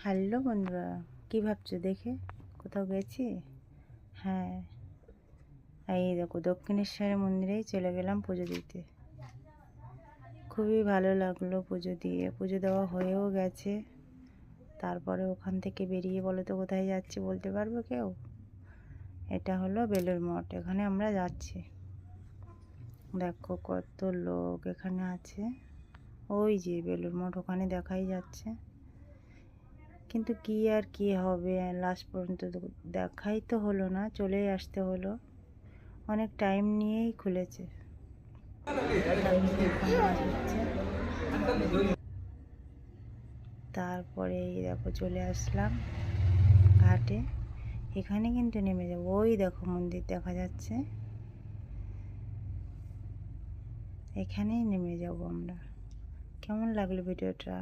Hello বন্ধুরা, কী ভাবছো দেখে? কোথাও গেছি? হ্যাঁ, এই দেখো দক্ষিণেশ্বরের মন্দিরেই চলে গেলাম পুজো দিতে। খুবই ভালো লাগলো পুজো দিয়ে। পুজো দেওয়া হয়েও গেছে। তারপরে ওখান থেকে বেরিয়ে বলো তো কোথায় যাচ্ছি বলতে পারবে কেউ? এটা হলো বেলুড় মঠ, এখানে আমরা যাচ্ছি। দেখো কত লোক এখানে আছে। ওই যে বেলুড় মঠ ওখানে দেখাই যাচ্ছে, কিন্তু কি আর কি হবে, লাস্ট পর্যন্ত দেখাই তো হলো না, চলেই আসতে হলো। অনেক টাইম নিয়েই খুলেছে। তারপরে এই দেখো চলে আসলাম ঘাটে। এখানে কিন্তু নেমে যাবো। ওই দেখো মন্দির দেখা যাচ্ছে, এখানেই নেমে যাব আমরা। কেমন লাগলো ভিডিওটা?